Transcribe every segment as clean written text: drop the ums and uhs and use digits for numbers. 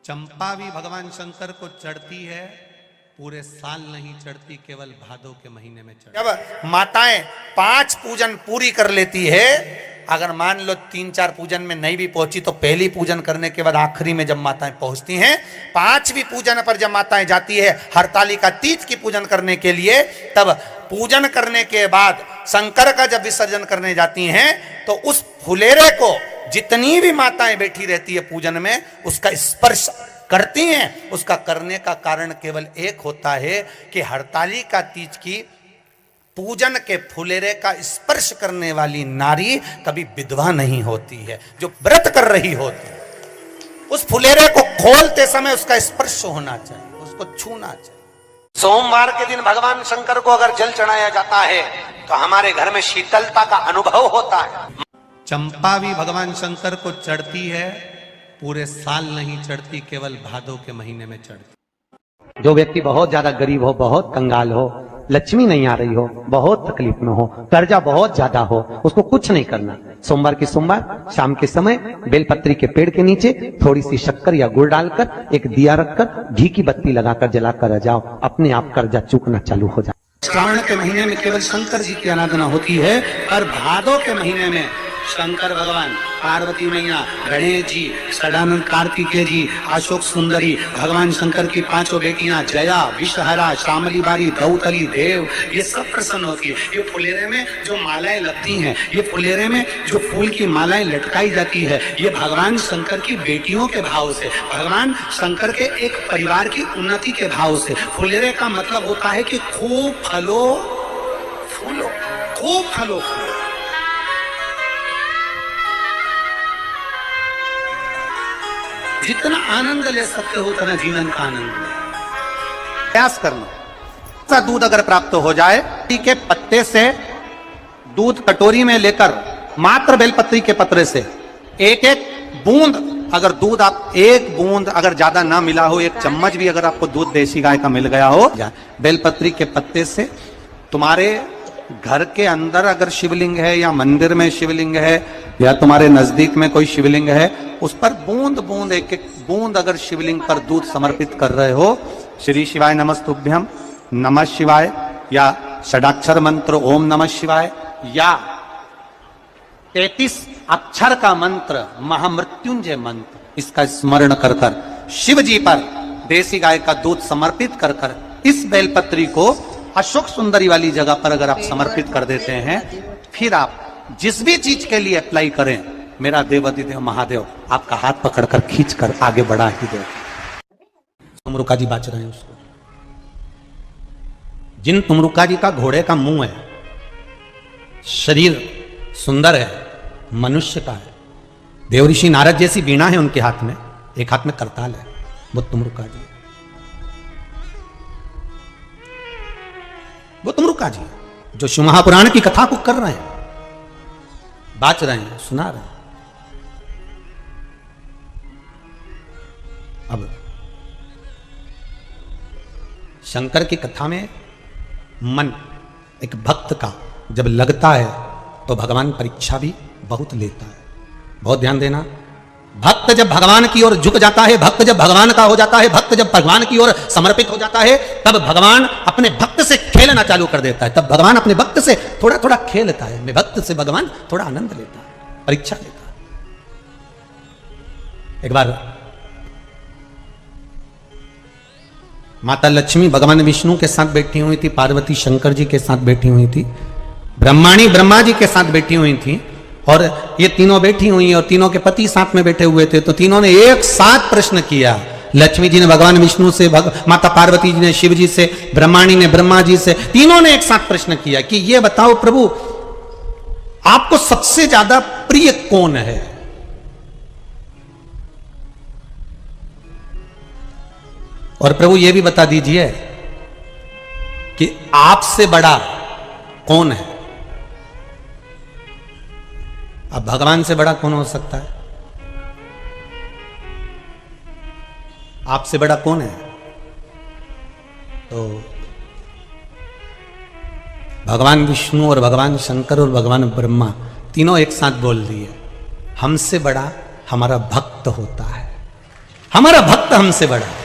चंपा भी भगवान शंकर को चढ़ती है, पूरे साल नहीं चढ़ती, केवल भादों के महीने में चढ़ती। जब माताएं 5 पूजन पूरी कर लेती है, अगर मान लो 3-4 पूजन में नहीं भी पहुंची तो पहली पूजन करने के बाद आखिरी में जब माताएं पहुंचती हैं, 5वीं पूजन पर जब माताएं जाती है हरतालिका तीज की पूजन करने के लिए, तब पूजन करने के बाद शंकर का जब विसर्जन करने जाती हैं तो उस फुलेरे को जितनी भी माताएं बैठी रहती है पूजन में, उसका स्पर्श करती हैं। उसका करने का कारण केवल एक होता है कि हरतालिका तीज की पूजन के फुलेरे का स्पर्श करने वाली नारी कभी विधवा नहीं होती है, जो व्रत कर रही होती है। उस फुलेरे को खोलते समय उसका स्पर्श होना चाहिए, उसको छूना चाहिए। सोमवार के दिन भगवान शंकर को अगर जल चढ़ाया जाता है तो हमारे घर में शीतलता का अनुभव होता है। चंपा भी भगवान शंकर को चढ़ती है, पूरे साल नहीं चढ़ती, केवल भादों के महीने में चढ़ती। जो व्यक्ति बहुत ज्यादा गरीब हो, बहुत कंगाल हो, लक्ष्मी नहीं आ रही हो, बहुत तकलीफ में हो, कर्जा बहुत ज्यादा हो, उसको कुछ नहीं करना। सोमवार की सोमवार शाम के समय बेलपत्री के पेड़ के नीचे थोड़ी सी शक्कर या गुड़ डालकर एक दिया रखकर घी की बत्ती लगाकर जलाकर जाओ, अपने आप कर्जा चूकना चालू हो जाए। श्रावण के महीने में केवल शंकर जी की आराधना होती है, और भादों के महीने में शंकर भगवान, पार्वती मैया, गणेश जी, सदानंद कार्तिकेय जी, अशोक सुंदरी, भगवान शंकर की 5 बेटियां जया, विषहरा, श्यामली बारी, दौतली, देव, ये सब प्रसन्न होती है। ये फुलेरे में जो मालाएं लगती हैं, ये फुलेरे में जो फूल की मालाएं लटकाई जाती है, ये भगवान शंकर की बेटियों के भाव से, भगवान शंकर के एक परिवार की उन्नति के भाव से। फुलेरे का मतलब होता है कि खूब फलो फूलो, खूब फलो फूलो। जितना आनंद ले सकते हो उतना जीवन का आनंद ले। प्रयास करना। दूध अगर प्राप्त हो जाए, के पत्ते से दूध कटोरी में लेकर मात्र बेलपत्री के पत्रे से एक बूंद, अगर दूध आप 1 बूंद अगर ज्यादा ना मिला हो, 1 चम्मच भी अगर आपको दूध देसी गाय का मिल गया हो, बेलपत्री के पत्ते से तुम्हारे घर के अंदर अगर शिवलिंग है या मंदिर में शिवलिंग है या तुम्हारे नजदीक में कोई शिवलिंग है, उस पर बूंद बूंद एक बूंद अगर शिवलिंग पर दूध समर्पित कर रहे हो, श्री शिवाय नमस्तुभ्यम, नमः शिवाय, या षडाक्षर मंत्र ओम नमः शिवाय, या 33 अक्षर का मंत्र महामृत्युंजय मंत्र, इसका स्मरण कर कर शिव जी पर देसी गाय का दूध समर्पित कर कर इस बेलपत्री को अशोक सुंदरी वाली जगह पर अगर आप समर्पित कर देते हैं, फिर आप जिस भी चीज के लिए अप्लाई करें, मेरा देवाधिदेव महादेव आपका हाथ पकड़कर खींचकर आगे बढ़ा ही दे। तुमरुका जी बाच रहे हैं उसको। जिन तुमरुका जी का घोड़े का मुंह है, शरीर सुंदर है, मनुष्य का है, देवऋषि नारद जैसी वीणा है उनके हाथ में, एक हाथ में करताल है, वो तुमरुका जी, वो तुमरुका जी जो शिव महापुराण की कथा को कर रहे हैं, बाच रहे हैं, सुना रहे हैं। अब शंकर की कथा में मन एक भक्त का जब लगता है तो भगवान परीक्षा भी बहुत लेता है। बहुत ध्यान देना, भक्त जब भगवान की ओर झुक जाता है, भक्त जब भगवान का हो जाता है, भक्त जब भगवान की ओर समर्पित हो जाता है, तब भगवान अपने भक्त से खेलना चालू कर देता है। तब भगवान अपने भक्त से थोड़ा थोड़ा खेलता है, मैं भक्त से भगवान थोड़ा आनंद लेता है, परीक्षा लेता है। एक बार माता लक्ष्मी भगवान विष्णु के साथ बैठी हुई थी, पार्वती शंकर जी के साथ बैठी हुई थी, ब्रह्माणी ब्रह्मा जी के साथ बैठी हुई थी, और ये तीनों बैठी हुई और तीनों के पति साथ में बैठे हुए थे। तो तीनों ने एक साथ प्रश्न किया। लक्ष्मी जी ने भगवान विष्णु से, माता पार्वती जी ने शिव जी से, ब्रह्माणी ने ब्रह्मा जी से, तीनों ने एक साथ प्रश्न किया कि ये बताओ प्रभु, आपको सबसे ज्यादा प्रिय कौन है? और प्रभु ये भी बता दीजिए कि आपसे बड़ा कौन है? अब भगवान से बड़ा कौन हो सकता है? आपसे बड़ा कौन है? तो भगवान विष्णु और भगवान शंकर और भगवान ब्रह्मा तीनों एक साथ बोल दिए, हमसे बड़ा हमारा भक्त होता है। हमारा भक्त हमसे बड़ा है।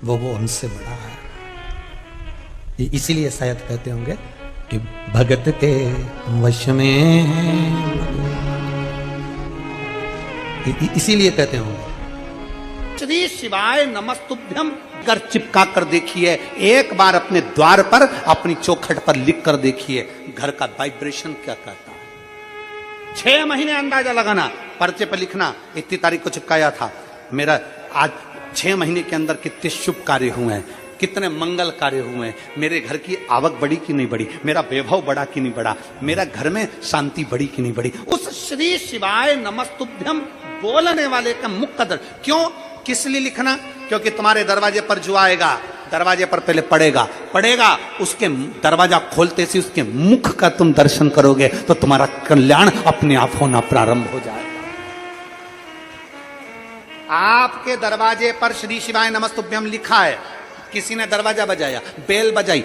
वो हमसे बड़ा है। इसीलिए शायद कहते होंगे कि भगत के वश में इसीलिए कहते होंगे श्री शिवाय नमस्तुभ्यम कर चिपका कर देखिए, एक बार अपने द्वार पर अपनी चौखट पर लिख कर देखिए, घर का वाइब्रेशन क्या कहता है। 6 महीने अंदाजा लगाना, पर्चे पर लिखना, इतनी तारीख को चिपकाया था, मेरा आज 6 महीने के अंदर कितने शुभ कार्य हुए हैं, कितने मंगल कार्य हुए हैं, मेरे घर की आवक बढ़ी कि नहीं बढ़ी, मेरा वैभव बढ़ा कि नहीं बढ़ा, मेरा घर में शांति बढ़ी कि नहीं बढ़ी। उस श्री शिवाय नमस्तुभ्यम बोलने वाले का मुख कदर क्यों, किस लिए लिखना? क्योंकि तुम्हारे दरवाजे पर जो आएगा, दरवाजे पर पहले पड़ेगा, उसके दरवाजा खोलते से उसके मुख का तुम दर्शन करोगे तो तुम्हारा कल्याण अपने आप होना प्रारंभ हो जाएगा। आपके दरवाजे पर श्री शिवाय नमस्तुभ्यम लिखा है, किसी ने दरवाजा बजाया, बेल बजाई,